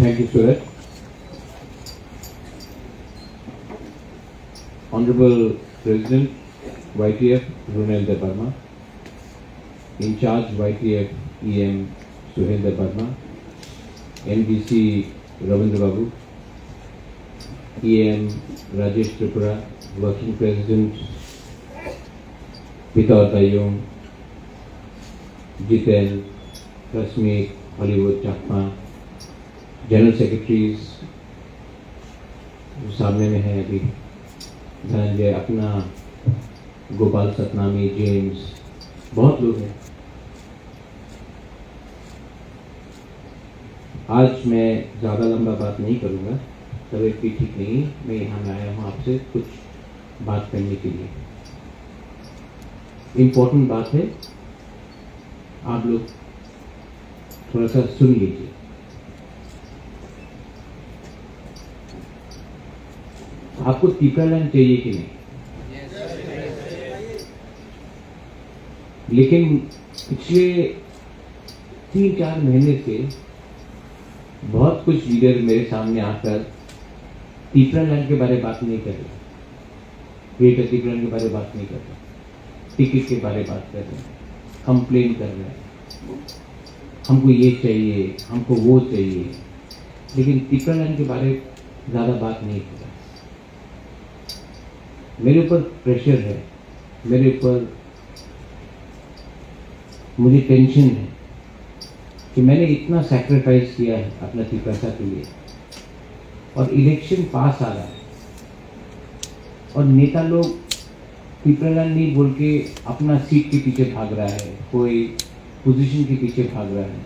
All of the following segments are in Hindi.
Thank you, Surat. Honorable President, YTF Runelda Burma, in charge YTF EM Suhelda Burma, MDC Ravindra Babu, EM Rajesh Tripura, Working President Pitar Tayyum, Jiten, Kasmir, Hollywood Chakma, general secretaries सामने में है अभी, धनंजय अपना, गोपाल सतनामी, जेम्स, बहुत लोग हैं। आज मैं ज़्यादा लंबा बात नहीं करूँगा, तबीयत भी ठीक नहीं, मैं यहाँ में आया हूँ आपसे कुछ बात करने के लिए। इम्पोर्टेंट बात है, आप लोग थोड़ा सा सुन लीजिए। आपको टीकाकरण चाहिए कि नहीं? लेकिन पिछले 3-4 महीने से बहुत कुछ लीडर मेरे सामने आकर टीकाकरण के बारे में बात नहीं कर रहे, ग्रेटर टीकाकरण के बारे में बात नहीं कर रहे, टिकट के बारे में बात कर रहे हैं, कंप्लेन कर रहे हैं, हमको ये चाहिए, हमको वो चाहिए, लेकिन टीकाकरण के बारे में ज़्यादा बात नहीं कर रहा। मेरे ऊपर प्रेशर है, मेरे ऊपर मुझे टेंशन है कि मैंने इतना सैक्रिफाइस किया है अपना तिपरासा के लिए, और इलेक्शन पास आ रहा है और नेता लोग तिपरासा नहीं बोल के अपना सीट के पीछे भाग रहा है, कोई पोजीशन के पीछे भाग रहा है।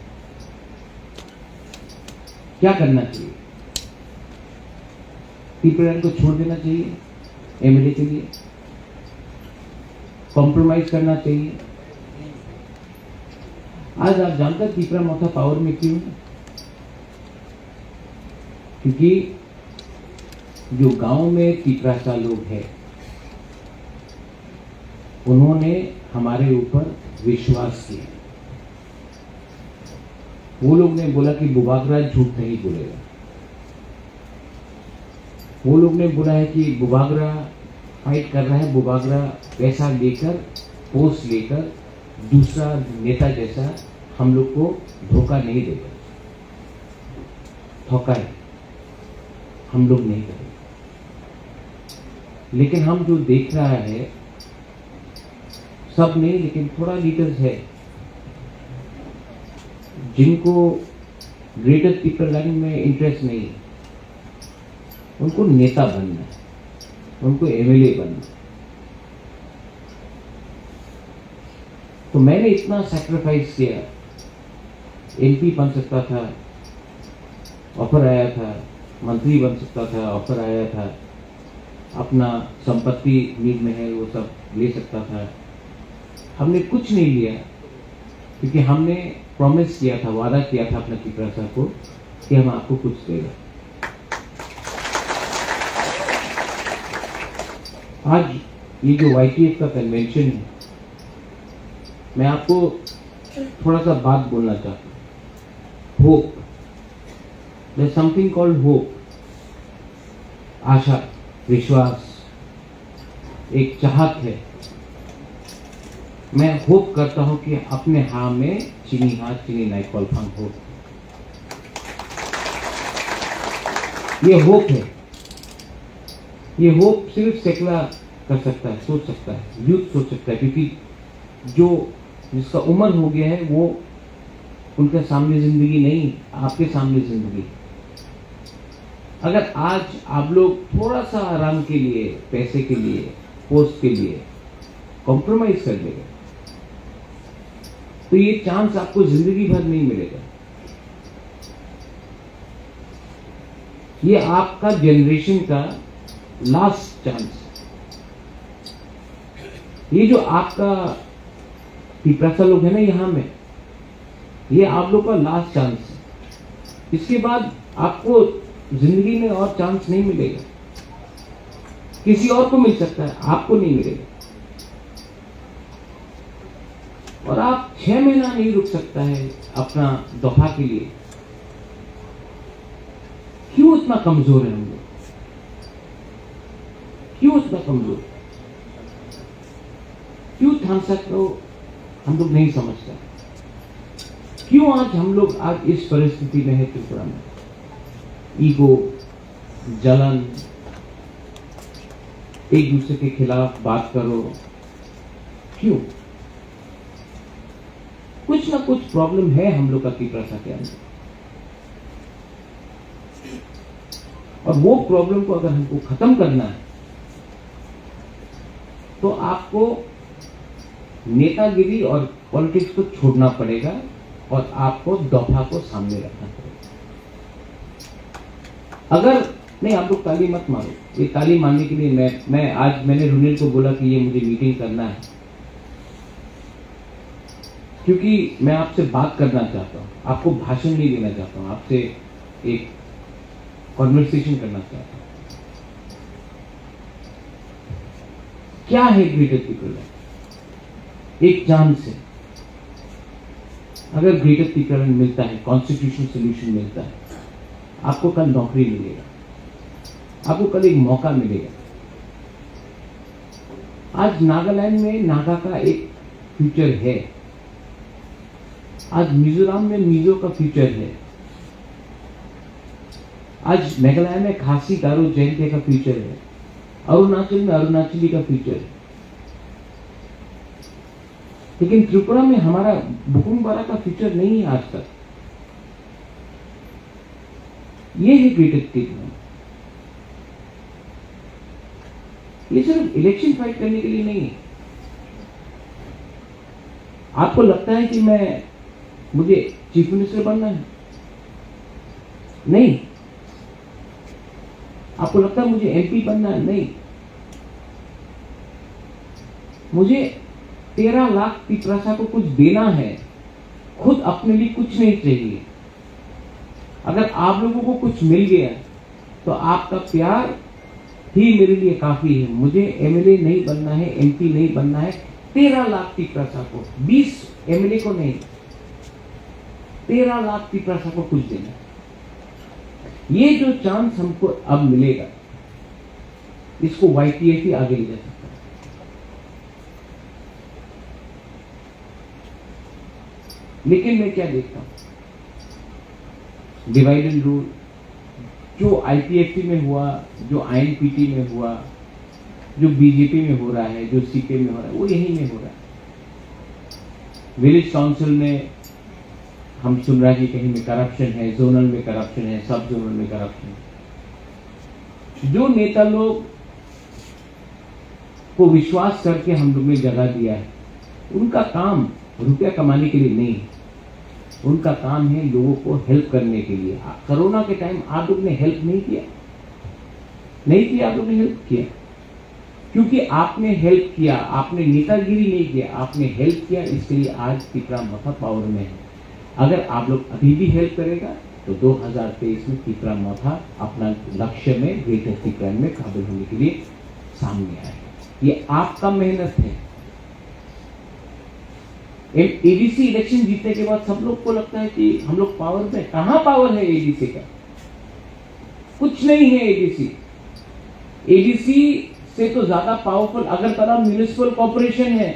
क्या करना चाहिए? तिपरासा को छोड़ देना चाहिए एमएलए के लिए? कॉम्प्रोमाइज करना चाहिए? आज आप जानते तिपरा मोथा पावर में क्यों? क्योंकि जो गांव में तिपरासा लोग हैं, उन्होंने हमारे ऊपर विश्वास किया। वो लोग ने बोला कि बुबागरा झूठ नहीं बोलेगा। वो लोग ने बोला है कि बुबागरा फाइट कर रहा है, बुबागरा पैसा लेकर, पोस्ट लेकर, दूसरा नेता जैसा हम लोग को धोखा नहीं देगा, धोखा है, हम लोग नहीं करेंगे। लेकिन हम जो देख रहा है, सब नहीं लेकिन थोड़ा लीडर्स है जिनको ग्रेटर टीकाकरण में इंटरेस्ट नहीं है, उनको नेता बनना है, उनको एमएलए बनना है। तो मैंने इतना सैक्रिफाइस किया, एमपी बन सकता था, ऑफर आया था, मंत्री बन सकता था, ऑफर आया था, अपना संपत्ति नीड में है वो सब ले सकता था। हमने कुछ नहीं लिया क्योंकि हमने प्रॉमिस किया था, वादा किया था अपना तिपरासा को कि हम आपको कुछ देगा। आज ये जो YTF का कन्वेंशन है, मैं आपको थोड़ा सा बात बोलना चाहता हूँ। Hope, there is something called hope, आशा, विश्वास, एक चाहत है। मैं होप करता हूँ कि अपने हाँ में चीनी हाथ चीनी नाई कॉल्फांग हो। ये होप है, ये होप सिर्फ सेकला कर सकता है, सोच सकता है, यूथ सोच सकता है, क्योंकि जो जिसका उम्र हो गया है वो, उनके सामने जिंदगी नहीं, आपके सामने जिंदगी। अगर आज आप लोग थोड़ा सा आराम के लिए, पैसे के लिए, पोस्ट के लिए कॉम्प्रोमाइज कर लेंगे तो ये चांस आपको जिंदगी भर नहीं मिलेगा। ये आपका जनरेशन का लास्ट चांस। ये जो आपका तिपरासा लोग है ना यहाँ में, ये आप लोग का लास्ट चांस है। इसके बाद आपको जिंदगी में और चांस नहीं मिलेगा। किसी और को मिल सकता है, आपको नहीं मिलेगा। और आप 6 महीना नहीं रुक सकता है अपना दफा के लिए। इतना कमजोर है हम लोग? क्यों इतना कमजोर? क्यों थामसक को हम लोग नहीं समझते? क्यों आज हम लोग आज इस परिस्थिति में है त्रिपुरा में? ईगो, जलन, एक दूसरे के खिलाफ बात करो, क्यों? कुछ ना कुछ प्रॉब्लम है हम लोग का त्रिपुरा के अंदर, और वो प्रॉब्लम को अगर हमको खत्म करना है तो आपको नेतागिरी और पॉलिटिक्स को छोड़ना पड़ेगा और आपको दफा को सामने रखना पड़ेगा। अगर नहीं, आप लोग ताली मत मारो, ये ताली मारने के लिए मैंने रुनिल को बोला कि ये मुझे मीटिंग करना है, क्योंकि मैं आपसे बात करना चाहता हूं, आपको भाषण नहीं देना चाहता हूं, आपसे एक कॉन्वर्सेशन करना चाहता हूं। क्या है ग्रेटर त्रिपुरा? एक चांस है। अगर ग्रेटर त्रिपुरा मिलता है, कॉन्स्टिट्यूशनल सोल्यूशन मिलता है, आपको कल नौकरी मिलेगा, आपको कल एक मौका मिलेगा। आज नागालैंड में नागा का एक फ्यूचर है, आज मिजोरम में मिजो का फ्यूचर है, आज मेघालय में खासी गारो जयंती का फ्यूचर है, अरुणाचल में अरुणाचली का फ्यूचर है। लेकिन त्रिपुरा में हमारा बुकुमबारा का फ्यूचर नहीं है आज तक। ये है ग्रेटर त्रिपुरा। ये सिर्फ इलेक्शन फाइट करने के लिए नहीं है। आपको लगता है कि मुझे चीफ मिनिस्टर बनना है? नहीं। आपको लगता है मुझे एमपी बनना है? नहीं। मुझे 13 लाख त्रिपुरा को कुछ देना है, खुद अपने लिए कुछ नहीं चाहिए। अगर आप लोगों को कुछ मिल गया तो आपका प्यार ही मेरे लिए काफी है। मुझे एमएलए नहीं बनना है, एमपी नहीं बनना है। 13 लाख त्रिपुरा को, 20 एमएलए को नहीं, 13 लाख त्रिपुरा को कुछ देना है। ये जो चांस हमको अब मिलेगा, इसको YTF ही आगे ले जा सकता है। लेकिन मैं क्या देखता हूं, डिवाइड एंड रूल जो IPFT में हुआ, जो INPT में हुआ, जो बीजेपी में हो रहा है, जो CPM में हो रहा है, वो यही में हो रहा है। विलेज काउंसिल में हम सुन रहे हैं कि कहीं में करप्शन है, जोनल में करप्शन है, सब जोनल में करप्शन है। जो नेता लोग को विश्वास करके हम लोग ने जगह दिया है, उनका काम रुपया कमाने के लिए नहीं है, उनका काम है लोगों को हेल्प करने के लिए। कोरोना के टाइम आप लोग ने हेल्प नहीं किया, आप लोग ने हेल्प किया, क्योंकि आपने हेल्प किया, आपने नेतागिरी नहीं किया, आपने हेल्प किया। इसके लिए आज त्रिपुरा मोथा पावर में है। अगर आप लोग अभी भी हेल्प करेगा तो 2023 में त्रिपुरा मोथा अपना लक्ष्य में ग्रेटर त्रिपुरा में काबिल होने के लिए सामने आएगा। ये आपका मेहनत है। एडीसी इलेक्शन जीतने के बाद सब लोग को लगता है कि हम लोग पावर में, कहां पावर है एडीसी का? कुछ नहीं है। एडीसी से तो ज्यादा पावरफुल अगरतला म्युनिसिपल कॉर्पोरेशन है।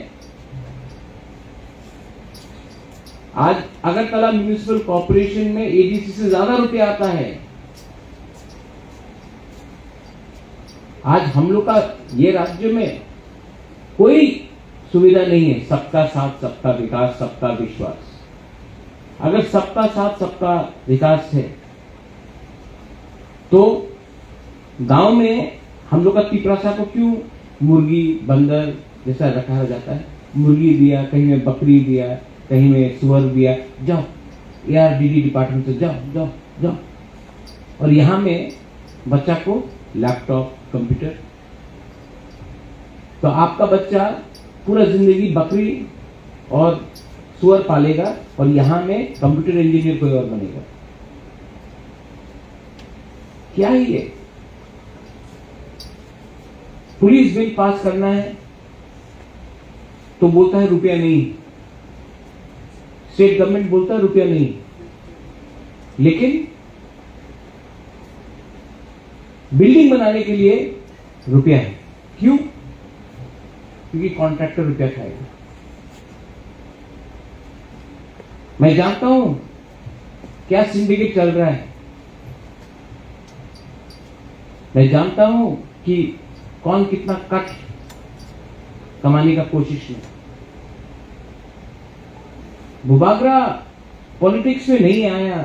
आज अगरतला म्युनिसिपल कॉर्पोरेशन में एडीसी से ज्यादा रुपया आता है। आज हम लोग का ये राज्य में कोई सुविधा नहीं है। सबका साथ, सबका विकास, सबका विश्वास। अगर सबका साथ, सबका विकास है तो गांव में हम लोग का त्रिपुरा को क्यों मुर्गी बंदर जैसा रखा जाता है? मुर्गी दिया, कहीं में बकरी दिया, कहीं में सुअर दिया, जाओ ARDD डिपार्टमेंट से जाओ। और यहां में बच्चा को लैपटॉप, कंप्यूटर। तो आपका बच्चा पूरा जिंदगी बकरी और सुअर पालेगा और यहां में कंप्यूटर इंजीनियर कोई और बनेगा। क्या है ये? पुलिस बिल पास करना है तो बोलता है रुपया नहीं, स्टेट गवर्नमेंट बोलता है रुपया नहीं। लेकिन बिल्डिंग बनाने के लिए रुपया है। क्यों? क्योंकि कॉन्ट्रैक्टर रुपया खाएगा। मैं जानता हूं क्या सिंडिकेट चल रहा है, मैं जानता हूं कि कौन कितना कट कमाने का कोशिश में। बुबागरा पॉलिटिक्स में नहीं आया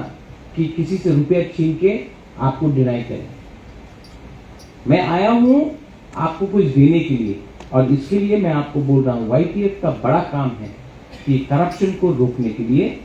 कि किसी से रुपया छीन के आपको डिनाई करे। मैं आया हूं आपको कुछ देने के लिए, और इसके लिए मैं आपको बोल रहा हूं वाईटीएफ का बड़ा काम है कि करप्शन को रोकने के लिए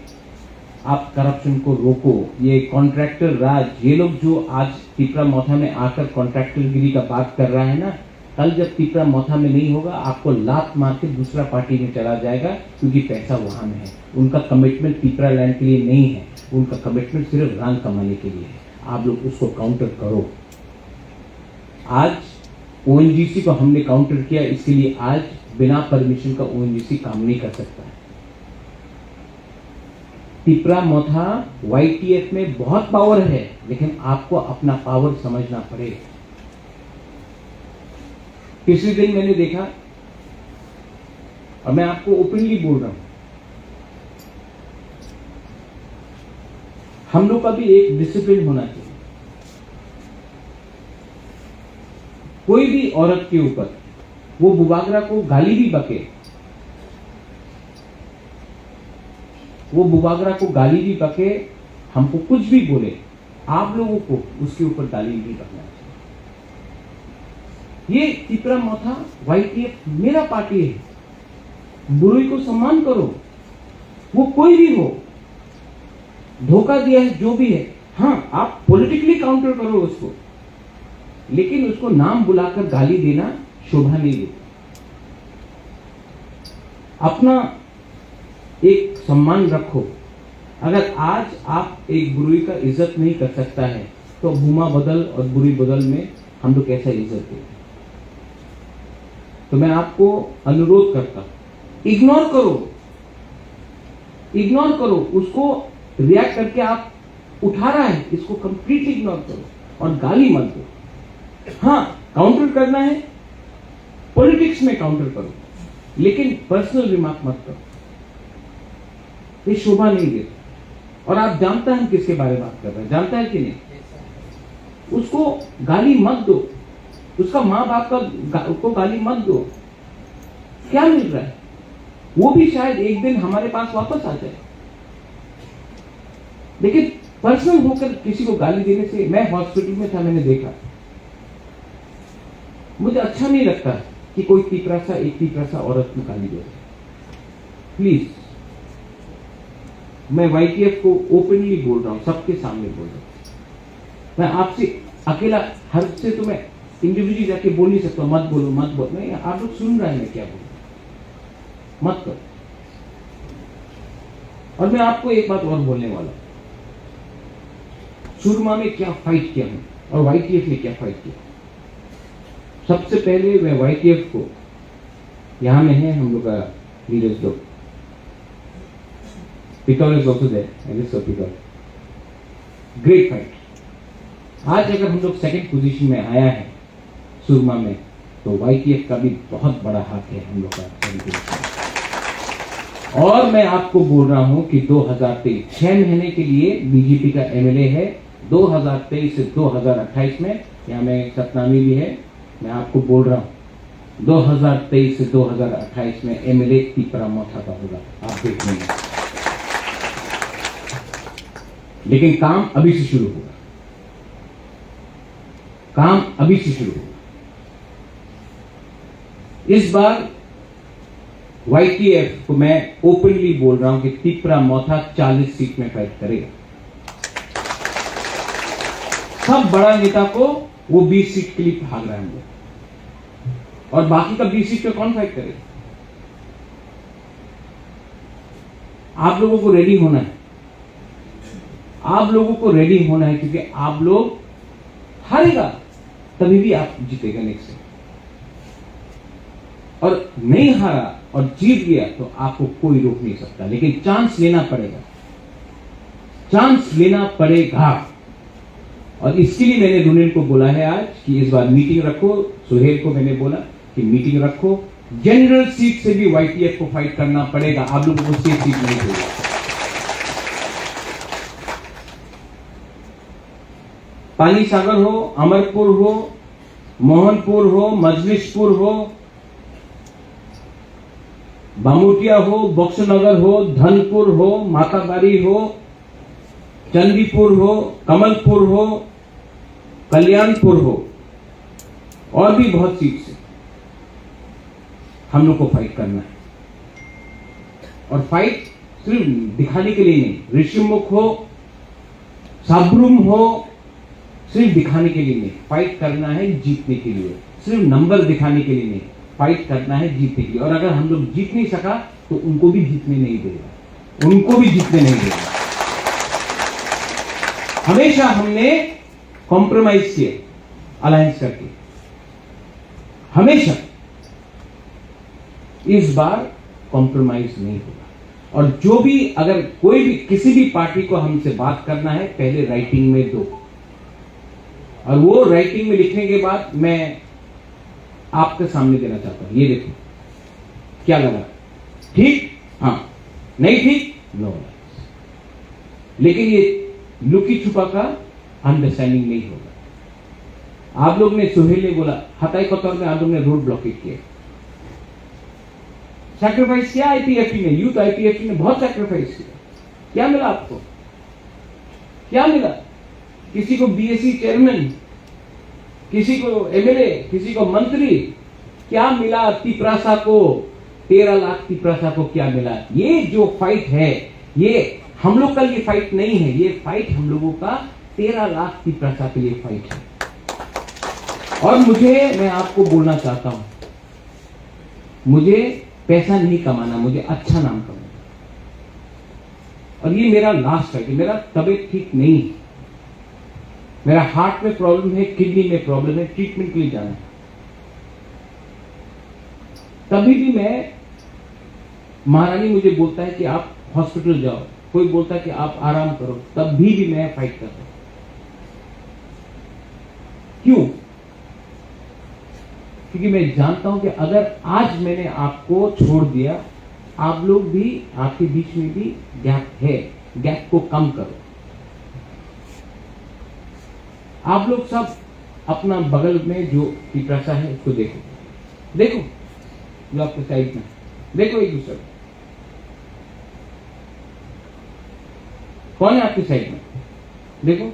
आप करप्शन को रोको। ये कॉन्ट्रैक्टर राज, ये लोग जो आज तिपरा मोथा में आकर कॉन्ट्रैक्टरगिरी का बात कर रहा है ना, कल जब तिपरा मोथा में नहीं होगा आपको लात मार के दूसरा पार्टी में चला जाएगा, क्योंकि पैसा वहां में है। उनका कमिटमेंट तिपरा लैंड के लिए नहीं है, उनका कमिटमेंट सिर्फ रंग कमाने के लिए है। आप लोग उसको काउंटर करो। आज ओएनजीसी को हमने काउंटर किया, इसके लिए आज बिना परमिशन का ओएनजीसी काम नहीं कर सकता है। तिपरा मोथा वाईटीएफ में बहुत पावर है, लेकिन आपको अपना पावर समझना पड़ेगा। पिछले दिन मैंने देखा, और मैं आपको ओपनली बोल रहा हूं, हम लोग का भी एक डिसिप्लिन होना चाहिए। कोई भी औरत के ऊपर वो बुबागरा को गाली भी बके, वो बुबागरा को गाली भी बके, हमको कुछ भी बोले, आप लोगों को उसके ऊपर गाली भी बकना चाहिए। ये तिपरा मोथा वाईटीएफ मेरा पार्टी है। बुराई को सम्मान करो, वो कोई भी हो, धोखा दिया है जो भी है, हाँ आप पॉलिटिकली काउंटर करो उसको, लेकिन उसको नाम बुलाकर गाली देना शोभा नहीं देता। अपना एक सम्मान रखो। अगर आज आप एक बुराई का इज्जत नहीं कर सकता है, तो भूमा बदल और बुरी बदल में हम लोग कैसा इज्जत दें? तो मैं आपको अनुरोध करता हूं, इग्नोर करो, इग्नोर करो उसको। रिएक्ट करके आप उठा रहा है, इसको कंप्लीट इग्नोर करो और गाली मत दो। हाँ, काउंटर करना है, पॉलिटिक्स में काउंटर करो, लेकिन पर्सनल रिमार्क मत करो, ये शोभा नहीं देता। और आप जानता है किसके बारे में बात कर रहे हैं, जानता है कि नहीं? उसको गाली मत दो, उसका मां बाप का उसको गाली मत दो। क्या मिल रहा है? वो भी शायद एक दिन हमारे पास वापस आ जाए, लेकिन पर्सनल होकर किसी को गाली देने से, मैं हॉस्पिटल में था, मैंने देखा, मुझे अच्छा नहीं लगता कि कोई एक तीसरा सा औरत को गाली दे। प्लीज, मैं वाईटीएफ को ओपनली बोल रहा हूं, सबके सामने बोल रहा हूं। मैं आपसे अकेला, हर से तो मैं इंडिविजुअली जाके बोल नहीं सकता, मत बोलो मत बोलो। नहीं, आप लोग सुन रहे हैं मैं क्या बोल, मत करो। और मैं आपको एक बात और बोलने वाला, सुरमा में क्या फाइट किया हूं और वाईटीएफ ने क्या फाइट किया। सबसे पहले मैं वाईटीएफ को, यहां में है हम लोग का लीडर्स लोग, pickle is also there, I guess so pickle, great fight. आज अगर हम लोग सेकंड पोजीशन में आया है सुरमा में, तो वाईटीएफ का भी बहुत बड़ा हाथ है हम लोग का। और मैं आपको बोल रहा हूं कि 2023 6 महीने के लिए बीजेपी का एमएलए है, 2023 से 2028 में, यहां में सतनामी भी है, मैं आपको बोल रहा हूं 2023 से 2028 में एमएलए तिपरा मोथा का होगा, आप देख लेंगे। लेकिन काम अभी से शुरू होगा, काम अभी से शुरू होगा। इस बार वाईटीएफ को मैं ओपनली बोल रहा हूं कि तिपरा मोथा 40 सीट में फाइट करेगा। सब बड़ा नेता को वो 20 सीट के लिए भाग रहे हैं, और बाकी का 20 सीट पे कौन फाइट करेगा? आप लोगों को रेडी होना है, आप लोगों को रेडी होना है, क्योंकि आप लोग हारेगा तभी भी आप जीतेगा नेक्स्ट। और नहीं हारा और जीत गया तो आपको कोई रोक नहीं सकता, लेकिन चांस लेना पड़ेगा, चांस लेना पड़ेगा। और इसके लिए मैंने रुनेल को बोला है आज कि इस बार मीटिंग रखो। सुहेल को मैंने बोला कि मीटिंग रखो, जनरल सीट से भी वाईटीएफ को फाइट करना पड़ेगा, आप लोगों को स्टेट सीट नहीं देगा। पानी सागर हो, अमरपुर हो, मोहनपुर हो, मजलिसपुर हो, बामुटिया हो, बक्सनगर हो, धनपुर हो, माताबारी हो, चंदीपुर हो, कमलपुर हो, कल्याणपुर हो, और भी बहुत सीट से हम लोग को फाइट करना है। और फाइट सिर्फ दिखाने के लिए नहीं, ऋषिमुख हो, साब्रुम हो, सिर्फ दिखाने के लिए नहीं, फाइट करना है जीतने के लिए। सिर्फ नंबर दिखाने के लिए नहीं, फाइट करना है जीतने के लिए। और अगर हम लोग जीत नहीं सका तो उनको भी जीतने नहीं देगा, उनको भी जीतने नहीं देगा। हमेशा हमने कॉम्प्रोमाइज किया अलायंस करके, हमेशा। इस बार कॉम्प्रोमाइज नहीं होगा। और जो भी, अगर कोई भी किसी भी पार्टी को हमसे बात करना है, पहले राइटिंग में दो, और वो राइटिंग में लिखने के बाद मैं आपके सामने देना चाहता हूं। ये देखो क्या लगा, ठीक, हाँ, नहीं ठीक, नो। लेकिन ये लुकी छुपा का अंडरस्टैंडिंग नहीं होगा। आप लोग ने, सुहेल ने बोला हताई कतौर में आप लोग ने रोड ब्लॉकेज किया, सैक्रिफाइस किया आईपीएफटी ने, यूथ आईपीएफटी ने बहुत सैक्रिफाइस किया। क्या मिला आपको? क्या मिला? किसी को बीएससी चेयरमैन, किसी को एमएलए, किसी को मंत्री, क्या मिला? तिपरासा को 13 लाख तिपरासा को क्या मिला? ये जो फाइट है, ये हम लोग का ये फाइट नहीं है, ये फाइट हम लोगों का 13 लाख तिपरासा के लिए फाइट है। और मैं आपको बोलना चाहता हूं, मुझे पैसा नहीं कमाना, मुझे अच्छा नाम कमाना। और ये मेरा लास्ट है कि मेरा तबीयत ठीक नहीं है, मेरा हार्ट में प्रॉब्लम है, किडनी में प्रॉब्लम है, ट्रीटमेंट के लिए जाना है। तभी भी मैं, महारानी मुझे बोलता है कि आप हॉस्पिटल जाओ, कोई बोलता है कि आप आराम करो, तब भी मैं फाइट करता हूं। क्यों? क्योंकि मैं जानता हूं कि अगर आज मैंने आपको छोड़ दिया, आप लोग भी, आपके बीच में भी गैप है, गैप को कम करो। आप लोग सब अपना बगल में जो तिपरासा है उसको देखो, देखो जो आपके साइड में, देखो एक दूसरे को। कौन है आपके साइड में? देखो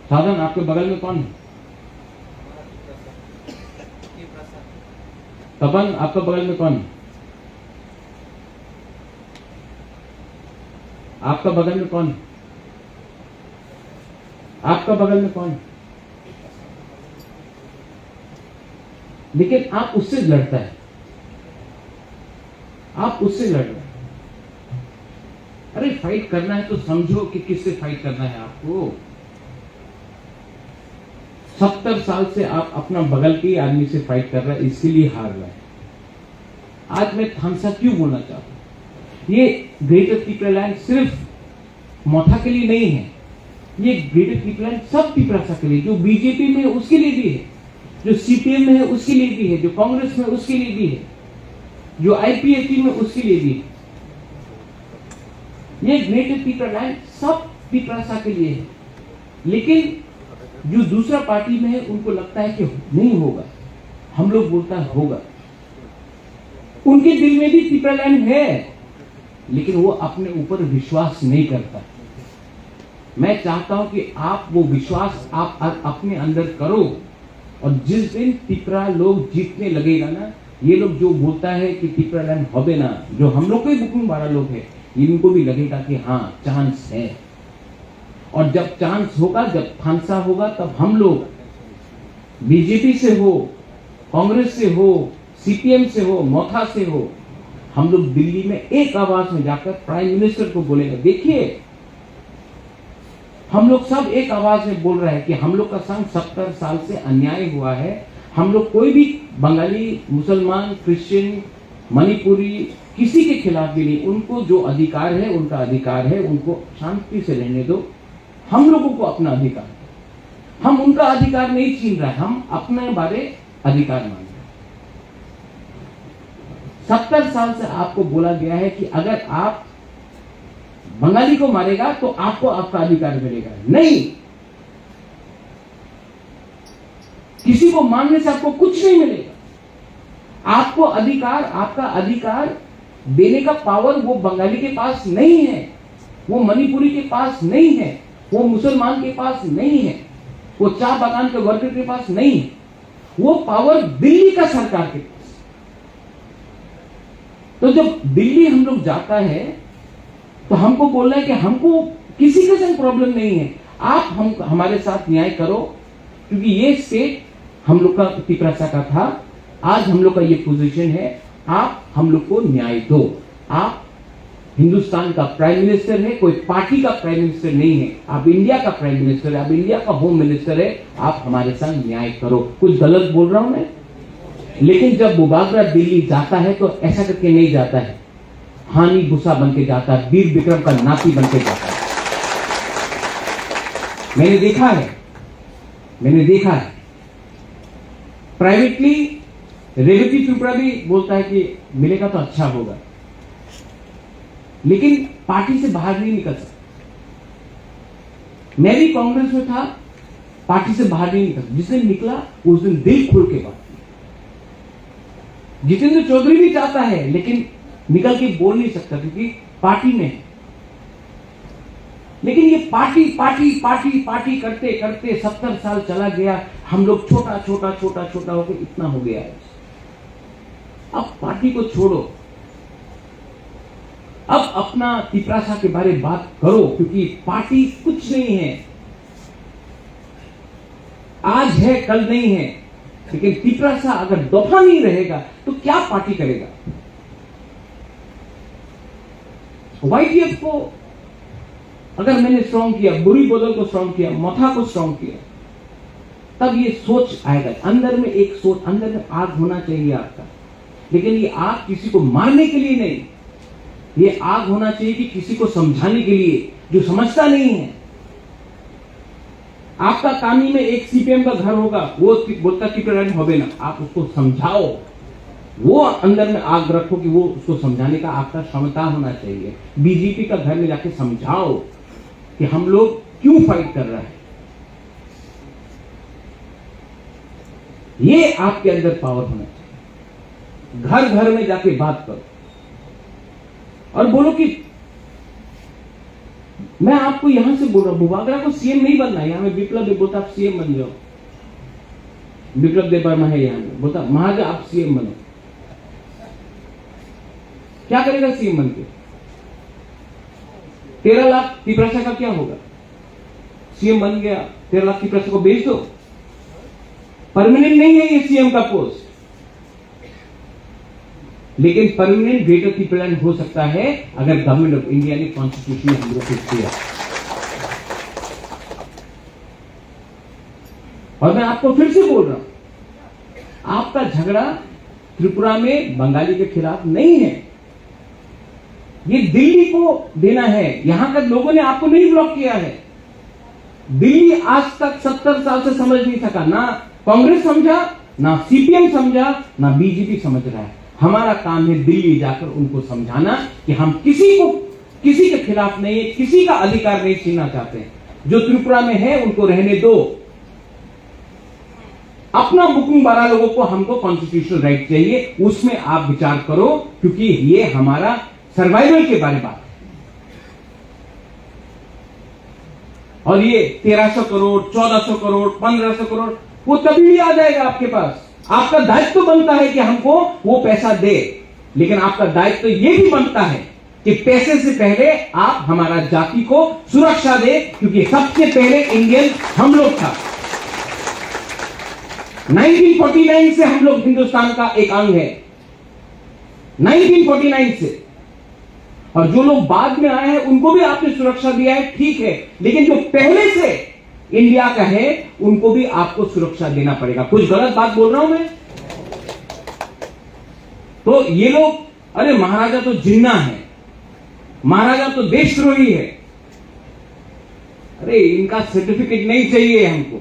साधन, आपके बगल में कौन है? तपन, आपका बगल में कौन है? आपका बगल में कौन है? आपका बगल में कौन है? लेकिन आप उससे लड़ता है, आप उससे लड़ रहे हैं। अरे फाइट करना है तो समझो कि किससे फाइट करना है आपको। 70 साल से आप अपना बगल के आदमी से फाइट कर रहे हैं, इसके लिए हार रहे हैं। आज मैं थानसा क्यों बोलना चाहता हूं? ये ग्रेटर तिपरालैंड सिर्फ मोथा के लिए नहीं है, ये ग्रेटर तिपरालैंड सब तिपरासा के लिए, जो बीजेपी में है उसके लिए भी है, जो सीपीएम में है उसके लिए भी है, जो कांग्रेस में उसके लिए भी है, जो आईपीएफटी में उसके लिए भी है। ये ग्रेटर तिपरालैंड सब तिपरासा के लिए है। लेकिन जो दूसरा पार्टी में है उनको लगता है कि नहीं होगा, हम लोग बोलता है होगा। उनके दिल में भी तिपरालैंड है, लेकिन वो अपने ऊपर विश्वास नहीं करता। मैं चाहता हूं कि आप वो विश्वास आप अपने अंदर करो, और जिस दिन तिपरा लोग जीतने लगेगा ना, ये लोग जो बोलता है कि तिपरालैंड होबे ना, जो हम लोग के बुकिंग वाला लोग है, इनको भी लगेगा कि हाँ चांस है। और जब चांस होगा, जब थानसा होगा, तब हम लोग बीजेपी से हो, कांग्रेस से हो, सीपीएम से हो, मोथा से हो, हम लोग दिल्ली में एक आवाज में जाकर प्राइम मिनिस्टर को बोलेंगे, देखिए हम लोग सब एक आवाज में बोल रहे हैं कि हम लोग का संग 70 साल से अन्याय हुआ है। हम लोग कोई भी बंगाली, मुसलमान, क्रिश्चियन, मणिपुरी, किसी के खिलाफ भी नहीं। उनको जो अधिकार है उनका अधिकार है, उनको शांति से रहने दो। हम लोगों को अपना अधिकार है। हम उनका अधिकार नहीं छीन रहे, हम अपने बारे अधिकार मांग रहे हैं। 70 साल से आपको बोला गया है कि अगर आप बंगाली को मारेगा तो आपको आपका अधिकार मिलेगा। नहीं, किसी को मारने से आपको कुछ नहीं मिलेगा। आपको अधिकार, आपका अधिकार देने का पावर वो बंगाली के पास नहीं है, वो मणिपुरी के पास नहीं है, वो मुसलमान के पास नहीं है, वो चाय बागान के वर्कर के पास नहीं है। वो पावर दिल्ली का सरकार के पास। तो जब दिल्ली हम लोग जाता है तो हमको बोल रहा है कि हमको किसी के साथ प्रॉब्लम नहीं है, आप हमारे साथ न्याय करो, क्योंकि ये स्टेट हम लोग का तिपरासा का था, आज हम लोग का ये पोजीशन है, आप हम लोग को न्याय दो। आप हिंदुस्तान का प्राइम मिनिस्टर है, कोई पार्टी का प्राइम मिनिस्टर नहीं है, आप इंडिया का प्राइम मिनिस्टर है, आप इंडिया का होम मिनिस्टर है, आप हमारे साथ न्याय करो। कुछ गलत बोल रहा हूं मैं? लेकिन जब बुबागरा दिल्ली जाता है तो ऐसा करके नहीं जाता है, हानि भूसा बन के जाता है, वीर विक्रम का नाती बन के जाता है। मैंने देखा है प्राइवेटली। रेवती त्रिपुरा भी बोलता है कि मिलेगा तो अच्छा होगा, लेकिन पार्टी से बाहर नहीं निकल सकता। मैं भी कांग्रेस में था, पार्टी से बाहर नहीं निकल, जिस दिन निकला उस दिन दिल खोल के बात की। जितेंद्र चौधरी भी चाहता है लेकिन निकल के बोल नहीं सकता क्योंकि पार्टी में है। लेकिन ये पार्टी पार्टी पार्टी पार्टी करते करते 70 साल चला गया, हम लोग छोटा छोटा छोटा छोटा होकर इतना हो गया है। अब पार्टी को छोड़ो, अब अपना तिपरासा के बारे में बात करो, क्योंकि पार्टी कुछ नहीं है, आज है कल नहीं है। लेकिन तिपरासा अगर दफा नहीं रहेगा तो क्या पार्टी करेगा? YTF को अगर मैंने स्ट्रॉन्ग किया, बुरी बदल को स्ट्रॉन्ग किया, मथा को स्ट्रॉन्ग किया, तब ये सोच आएगा। अंदर में एक सोच, अंदर में आग होना चाहिए आपका, लेकिन ये आग किसी को मारने के लिए नहीं, ये आग होना चाहिए कि किसी को समझाने के लिए जो समझता नहीं है। आपका कानी में एक CPM का घर होगा, वो बोलता कि होवे ना, आप उसको समझाओ, वो अंदर में आग रखो कि वो उसको समझाने का आपका क्षमता होना चाहिए। बीजेपी का घर में जाके समझाओ कि हम लोग क्यों फाइट कर रहे हैं। ये आपके अंदर पावर होना चाहिए। घर घर में जाके बात करो और बोलो कि मैं आपको यहां से बोल रहा हूं, बुबागरा को CM नहीं बनना है। यहां में विप्लव देव बोलता आप CM बन जाओ, विप्लव देव वर्मा है यहां में, बोलता महाराजा आप CM बनो। क्या करेगा CM बन के? 13 लाख तिपरासा का क्या होगा? CM बन गया, 13 लाख तिपरासा को बेच दो। परमानेंट नहीं है ये CM का पोस्ट, लेकिन परमानेंट ग्रेटर तिपरालैंड हो सकता है अगर गवर्नमेंट ऑफ इंडिया ने कॉन्स्टिट्यूशन में हम लोग फिक्स किया। और मैं आपको फिर से बोल रहा हूं, आपका झगड़ा त्रिपुरा में बंगाली के खिलाफ नहीं है, ये दिल्ली को देना है। यहां के लोगों ने आपको नहीं ब्लॉक किया है। दिल्ली आज तक 70 साल से समझ नहीं सका, ना कांग्रेस समझा, ना CPM समझा, ना बीजेपी समझ रहा है। हमारा काम है दिल्ली जाकर उनको समझाना कि हम किसी के खिलाफ नहीं है, किसी का अधिकार नहीं छीनना चाहते हैं। जो त्रिपुरा में है उनको रहने दो, अपना बुकिंग 12 लोगों को हमको कॉन्स्टिट्यूशनल राइट चाहिए, उसमें आप विचार करो, क्योंकि ये हमारा सर्वाइवल के बारे में बात है। और ये 1300 करोड़, 1400 करोड़, 1500 करोड़ वो तभी भी आ जाएगा आपके पास। आपका दायित्व बनता है कि हमको वो पैसा दे, लेकिन आपका दायित्व ये भी बनता है कि पैसे से पहले आप हमारा जाति को सुरक्षा दे, क्योंकि सबसे पहले इंडियन हम लोग था। 1949 से हम लोग हिंदुस्तान का एक अंग है, 1949 से। और जो लोग बाद में आए हैं उनको भी आपने सुरक्षा दिया है, ठीक है, लेकिन जो पहले से इंडिया का है उनको भी आपको सुरक्षा देना पड़ेगा। कुछ गलत बात बोल रहा हूं मैं? तो ये लोग, अरे महाराजा तो जिन्ना है, महाराजा तो देशद्रोही है। अरे इनका सर्टिफिकेट नहीं चाहिए हमको,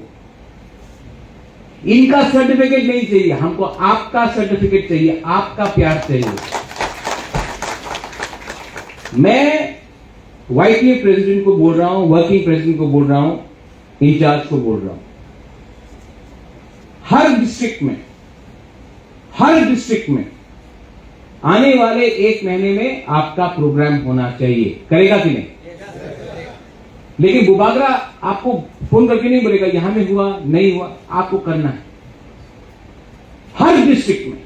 इनका सर्टिफिकेट नहीं चाहिए हमको, आपका सर्टिफिकेट चाहिए, आपका प्यार चाहिए। मैं वाईटीएफ प्रेसिडेंट को बोल रहा हूं, वर्किंग प्रेसिडेंट को बोल रहा हूं, इंचार्ज को बोल रहा हूं, हर डिस्ट्रिक्ट में आने वाले 1 महीने में आपका प्रोग्राम होना चाहिए। करेगा कि नहीं? लेकिन बुबागरा आपको फोन करके नहीं बोलेगा यहां में हुआ नहीं हुआ, आपको करना है हर डिस्ट्रिक्ट में।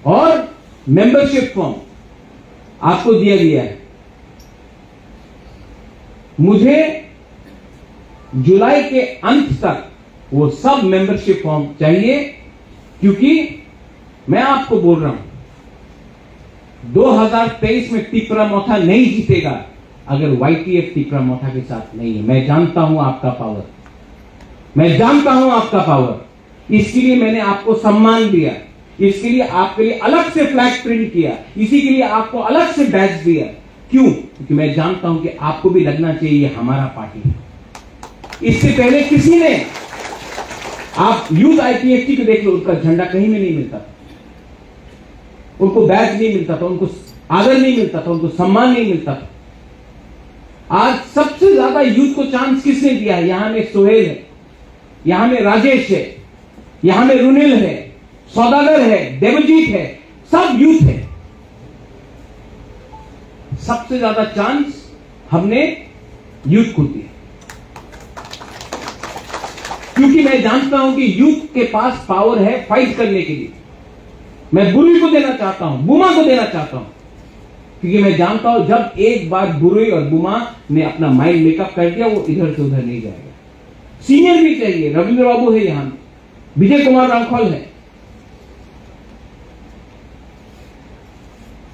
और मेंबरशिप फॉर्म आपको दिया गया है। मुझे जुलाई के अंत तक वो सब मेंबरशिप फॉर्म चाहिए, क्योंकि मैं आपको बोल रहा हूं 2023 में तिपरामोथा नहीं जीतेगा अगर वाईटीएफ तिपरामोथा के साथ नहीं है। मैं जानता हूं आपका पावर, मैं जानता हूं आपका पावर। इसके लिए मैंने आपको सम्मान दिया, इसके लिए आपके लिए अलग से फ्लैग प्रिंट किया, इसी के लिए आपको अलग से बैच दिया। क्यों? क्योंकि मैं जानता हूं कि आपको भी लगना चाहिए ये हमारा पार्टी है। इससे पहले किसी ने, आप यूथ आईपीएफटी को देख लो, उनका झंडा कहीं में नहीं मिलता था, उनको बैच नहीं मिलता था, उनको आदर नहीं मिलता था, उनको सम्मान नहीं मिलता था। आज सबसे ज्यादा यूथ को चांस किसने दिया है? यहां में सोहेल है, यहां में राजेश है, यहां में रुनिल है, सौदागर है, देवजीत है, सब यूथ है। सबसे ज्यादा चांस हमने यूथ को दिया, क्योंकि मैं जानता हूं कि यूथ के पास पावर है फाइट करने के लिए। मैं बुरुई को देना चाहता हूं, बुमा को देना चाहता हूं, क्योंकि मैं जानता हूं जब एक बार बुरुई और बुमा ने अपना माइंड मेकअप कर दिया, वो इधर से उधर नहीं जाएगा। सीनियर भी चाहिए, रविंद्र बाबू है यहां, विजय कुमार रामखोल है,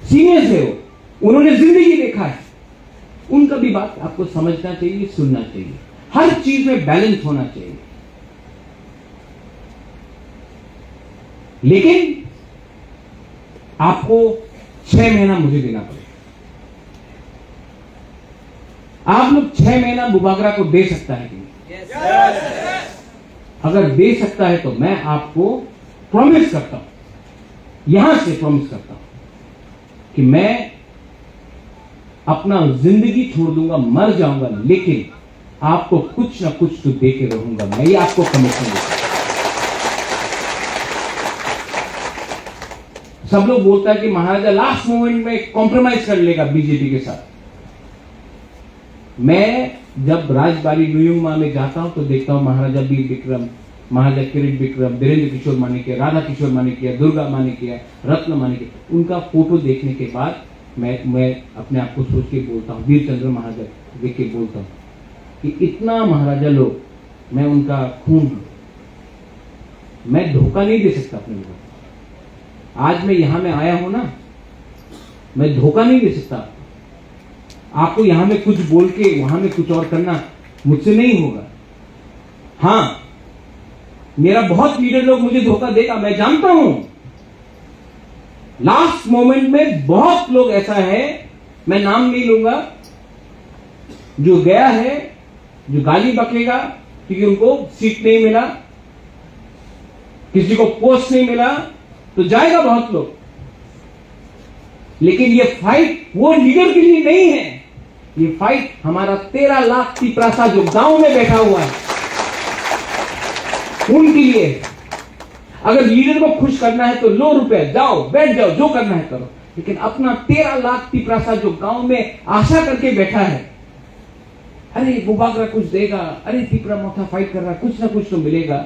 सीनियर है वो, उन्होंने जिंदगी देखा है। उनका भी बात आपको समझना चाहिए, सुनना चाहिए। हर चीज में बैलेंस होना चाहिए। लेकिन आपको 6 महीना मुझे देना पड़ेगा। आप लोग 6 महीना बुबागरा को दे सकता है कि नहीं? अगर दे सकता है तो मैं आपको प्रॉमिस करता हूं, यहां से प्रॉमिस करता हूं कि मैं अपना जिंदगी छोड़ दूंगा, मर जाऊंगा, लेकिन आपको कुछ ना कुछ तो दे के रहूंगा। मैं ये आपको कमिटमेंट देता हूं। सब लोग बोलता है कि महाराजा लास्ट मोमेंट में कॉम्प्रोमाइज कर लेगा बीजेपी के साथ। मैं जब राजबाड़ी न्यूयुमा में जाता हूं तो देखता हूं महाराजा वीर विक्रम, महाराजा किरीट विक्रम, वीरेंद्र किशोर मानिकिया, राधा किशोर मानिकिया, दुर्गा मानिकिया, रत्न मानिकिया, उनका फोटो देखने के बाद मैं अपने आप को सोच के बोलता हूं, वीर चंद्र महाराजा देख के बोलता हूं कि इतना महाराजा लोग, मैं उनका खून हूं, मैं धोखा नहीं दे सकता अपने लोगों को। आज मैं यहां में आया हूं ना, मैं धोखा नहीं दे सकता आपको। यहां में कुछ बोल के वहां में कुछ और करना मुझसे नहीं होगा। हां, मेरा बहुत लीडर लोग मुझे धोखा देगा, मैं जानता हूं। लास्ट मोमेंट में बहुत लोग ऐसा है, मैं नाम नहीं लूंगा, जो गया है, जो गाली बकेगा क्योंकि उनको सीट नहीं मिला, किसी को पोस्ट नहीं मिला, तो जाएगा बहुत लोग। लेकिन ये फाइट वो लीडर के लिए नहीं है, ये फाइट हमारा 13 लाख तिपरासा जो गांव में बैठा हुआ है उनके लिए। अगर लीडर को खुश करना है तो लो रुपए, जाओ बैठ जाओ, जो करना है करो, लेकिन अपना 13 लाख तिपरासा जो गांव में आशा करके बैठा है, अरे बुबागरा कुछ देगा, अरे तिपरामोथा फाइट कर रहा, कुछ ना कुछ तो मिलेगा।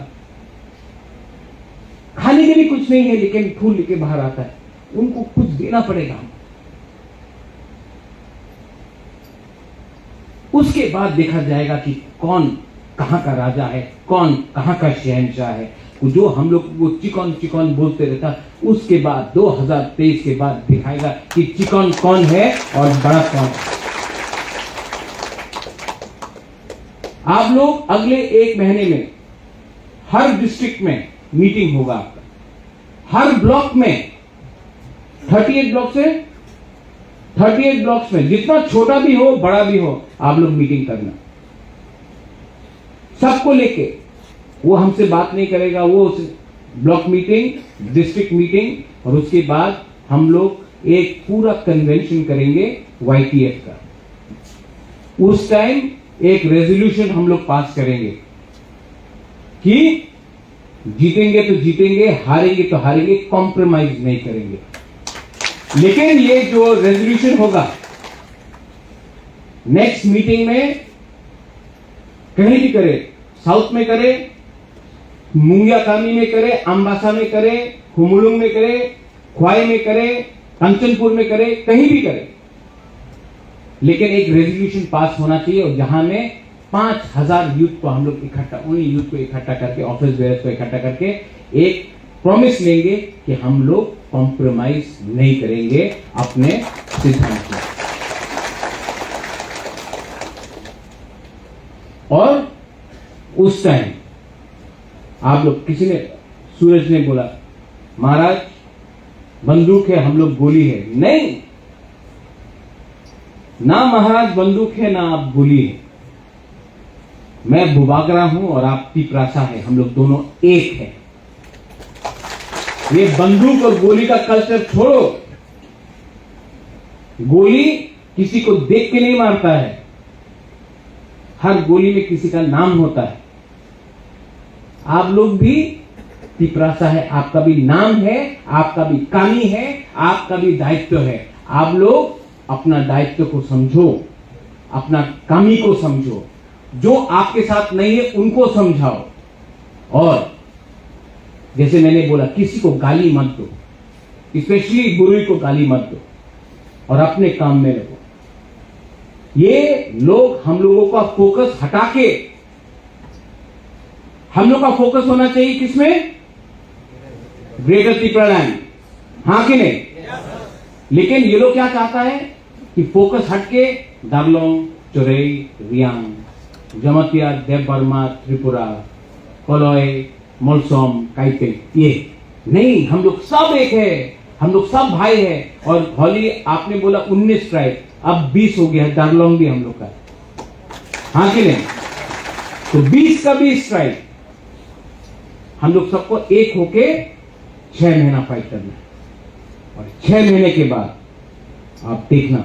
खाने के लिए कुछ नहीं है लेकिन फूल लेके बाहर आता है, उनको कुछ देना पड़ेगा। उसके बाद देखा जाएगा कि कौन कहां का राजा है, कौन कहां का शहंशाह है। जो हम लोग वो चिकन चिकन बोलते रहता, उसके बाद 2023 के बाद दिखाएगा कि चिकन कौन है और बड़ा कौन है। आप लोग अगले 1 महीने में हर डिस्ट्रिक्ट में मीटिंग होगा आपका, हर ब्लॉक में 38 ब्लॉक से 38 ब्लॉक्स में, जितना छोटा भी हो बड़ा भी हो, आप लोग मीटिंग करना सबको लेके। वो हमसे बात नहीं करेगा, वो ब्लॉक मीटिंग, डिस्ट्रिक्ट मीटिंग, और उसके बाद हम लोग एक पूरा कन्वेंशन करेंगे YTF का। उस टाइम एक रेजोल्यूशन हम लोग पास करेंगे कि जीतेंगे तो जीतेंगे, हारेंगे तो हारेंगे, कॉम्प्रोमाइज नहीं करेंगे। लेकिन ये जो रेजोल्यूशन होगा नेक्स्ट मीटिंग में कहीं भी करे, साउथ में करे, मुंगियाकामी में करे, अम्बासा में करे, हुमुलुंग में करे, ख्वाई में करे, कंचनपुर में करे, कहीं भी करे, लेकिन एक रेजोल्यूशन पास होना चाहिए। और जहां में 5000 यूथ को हम लोग इकट्ठा, उन्हीं यूथ को इकट्ठा करके, ऑफिस बेयर्स को इकट्ठा करके एक प्रॉमिस लेंगे कि हम लोग कॉम्प्रोमाइज नहीं करेंगे अपने सिद्धांत में। और उस टाइम आप लोग, किसी ने, सूरज ने बोला महाराज बंदूक है, हम लोग गोली है। नहीं, ना महाराज बंदूक है ना आप गोली है। मैं बुबागरा हूं और आप पिपरासा है, हम लोग दोनों एक है। ये बंदूक और गोली का कल्चर छोड़ो। गोली किसी को देख के नहीं मारता है, हर गोली में किसी का नाम होता है। आप लोग भी पिपरासा है, आपका भी नाम है, आपका भी कामी है, आपका भी दायित्व है। आप लोग अपना दायित्व को समझो, अपना कामी को समझो, जो आपके साथ नहीं है उनको समझाओ। और जैसे मैंने बोला, किसी को गाली मत दो, स्पेशली गुरु को गाली मत दो, और अपने काम में लगो। ये लोग हम लोगों का फोकस हटा के, हम लोग का फोकस होना चाहिए किसमें? ग्रेटर त्रिपुरालैंड, हाँ कि नहीं? लेकिन ये लोग क्या चाहता है कि फोकस हटके दार्लोंग, चोरई, रियांग, जमतिया, देवबर्मा, त्रिपुरा, कोलोय, मोलसोम, काइटे, ये नहीं, हम लोग सब एक है, हम लोग सब भाई है। और होली आपने बोला 19 ट्राइब, अब 20 हो गया है, दार्लोंग भी हम लोग का, हाँ कि नहीं? तो 20 का 20 ट्राइब, हम लोग सबको एक होके 6 महीना फाइट करना है। और 6 महीने के बाद आप देखना,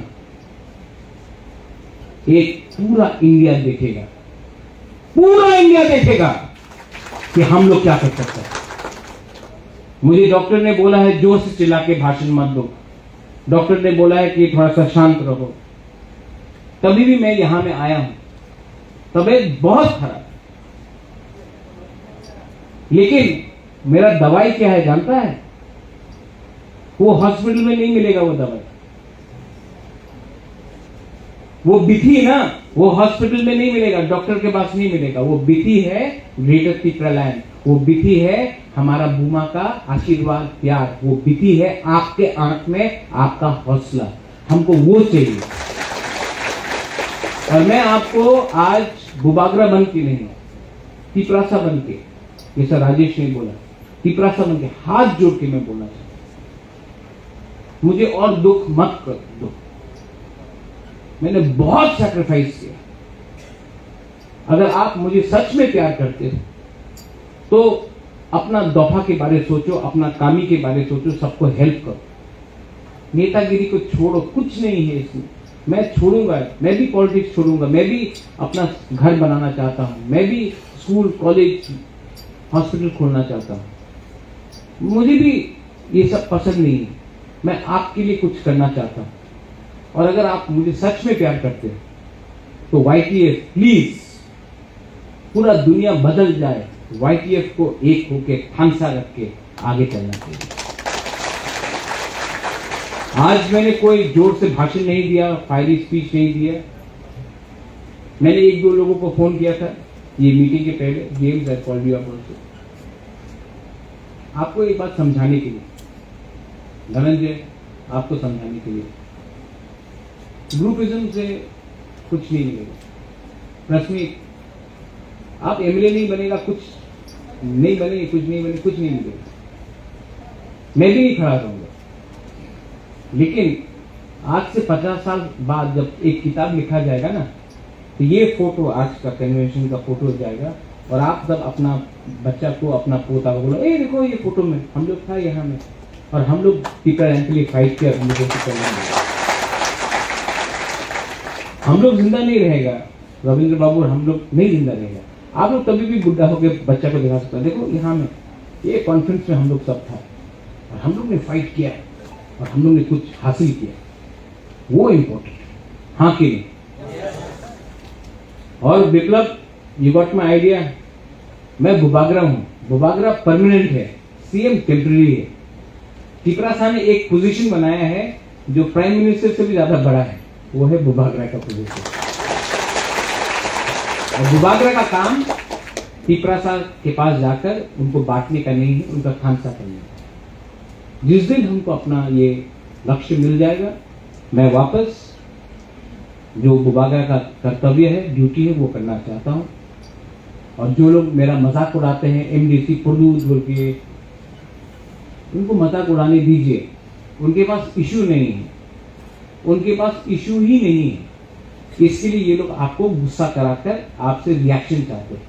एक पूरा इंडिया देखेगा, पूरा इंडिया देखेगा कि हम लोग क्या कर सकते हैं। मुझे डॉक्टर ने बोला है जोर से चिल्ला के भाषण मत दो, डॉक्टर ने बोला है कि थोड़ा सा शांत रहो, तभी भी मैं यहां में आया हूं। तबीयत बहुत खराब, लेकिन मेरा दवाई क्या है जानता है? वो हॉस्पिटल में नहीं मिलेगा, वो दवाई, वो बिथी ना, वो हॉस्पिटल में नहीं मिलेगा, डॉक्टर के पास नहीं मिलेगा। वो बिथी है ग्रेटर त्रिपुरालैंड, वो बिथी है हमारा बुमा का आशीर्वाद, प्यार, वो बिथी है आपके आंख में आपका हौसला, हमको वो चाहिए। और मैं आपको आज बुबागरा बन के नहीं, पिपरासा बन के, जैसा राजेश ने बोला, पिपरासा बन के हाथ जोड़ के मैं बोलना चाहता हूं, मुझे और दुख मत कर दो। मैंने बहुत सैक्रिफाइस किया। अगर आप मुझे सच में प्यार करते हो तो अपना दफा के बारे सोचो, अपना कामी के बारे सोचो, सबको हेल्प करो। नेतागिरी को छोड़ो, कुछ नहीं है इसमें। मैं छोड़ूंगा, मैं भी पॉलिटिक्स छोड़ूंगा, मैं भी अपना घर बनाना चाहता हूं, मैं भी स्कूल, कॉलेज, हॉस्पिटल खोलना चाहता हूं। मुझे भी ये सब पसंद नहीं है, मैं आपके लिए कुछ करना चाहता हूं। और अगर आप मुझे सच में प्यार करते हो तो YTF प्लीज, पूरा दुनिया बदल जाए, YTF को एक होके फांसा रख के आगे चलना चाहिए। आज मैंने कोई जोर से भाषण नहीं दिया, फायरी स्पीच नहीं दिया। मैंने 1-2 लोगों को फोन किया था ये मीटिंग के पहले, James I called you up also, आपको एक बात समझाने के लिए, धनंजय आपको समझाने के लिए, ग्रुपिज्म से कुछ नहीं मिलेगा। रश्मि, आप MLA नहीं बनेगा, कुछ नहीं बने, कुछ नहीं बने, कुछ नहीं मिलेगा। मैं भी नहीं खड़ा रहूंगा, लेकिन आज से 50 साल बाद जब एक किताब लिखा जाएगा ना, तो ये फोटो आज का कन्वेंशन का फोटो हो जाएगा, और आप जब अपना बच्चा को, अपना पोता को बोलो, ए देखो ये फोटो में हम लोग था यहाँ में, और हम लोग टीका रैंक के लिए फाइट किया, हम लोगों को करना है। हम लोग जिंदा नहीं रहेगा, रविंद्र बाबू और हम लोग नहीं जिंदा रहेगा। आप लोग कभी भी बुढ़ा होकर बच्चा को दिखा सकते हैं, देखो यहाँ में ये कॉन्फ्रेंस में हम लोग सब था, और हम लोग ने फाइट किया, और हम लोग ने कुछ हासिल किया, वो इम्पोर्टेंट है। हाँ कि नहीं? और विप्लव, यू गॉट माई आइडिया। मैं बुबागरा हूं, बुबागरा परमानेंट है, सीएम टेम्पररी है। तिपरासा ने एक पोजीशन बनाया है जो प्राइम मिनिस्टर से भी ज्यादा बड़ा है, वो है बुबागरा का पोजीशन। और बुबागरा का काम तिपरासा के पास जाकर उनको बांटने का नहीं है, उनका खानसा करने का। जिस दिन हमको अपना ये लक्ष्य मिल जाएगा, मैं वापस जो बुबागरा का कर्तव्य है, ड्यूटी है, वो करना चाहता हूं। और जो लोग मेरा मजाक उड़ाते हैं, एमडीसी पुरदूस बोल के, उनको मजाक उड़ाने दीजिए। उनके पास इश्यू नहीं है, उनके पास इश्यू ही नहीं है। इसके लिए ये लोग आपको गुस्सा कराकर आपसे रिएक्शन चाहते हैं।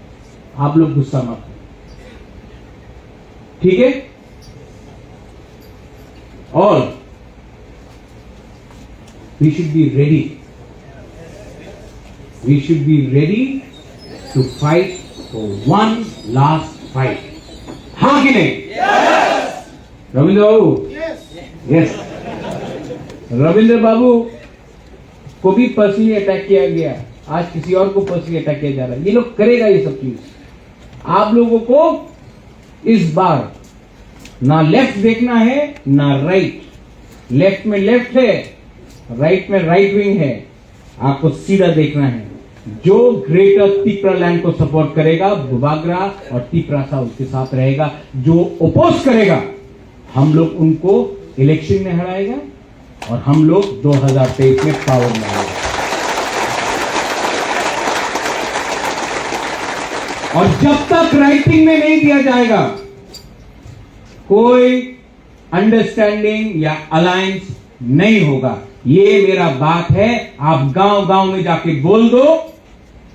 आप लोग गुस्सा मत करो, ठीक है? और we should be ready, we should be ready to fight for one last fight. हाँ कि नहीं? रविंद्र बाबू, यस। रविंद्र बाबू को भी पर्सनली अटैक किया गया, आज किसी और को पर्सनली अटैक किया जा रहा है। ये लोग करेगा ये सब चीज। आप लोगों को इस बार ना लेफ्ट देखना है ना राइट। लेफ्ट में लेफ्ट है, राइट में राइट विंग है, आपको सीधा देखना है। जो ग्रेटर तिपरालैंड को सपोर्ट करेगा, बुबागरा और तिपरासा उसके साथ रहेगा। जो ओपोज करेगा, हम लोग उनको इलेक्शन में हराएगा, और हम लोग 2023 में पावर में आएगा। और जब तक राइटिंग में नहीं दिया जाएगा, कोई अंडरस्टैंडिंग या अलायंस नहीं होगा। ये मेरा बात है, आप गांव गांव में जाके बोल दो।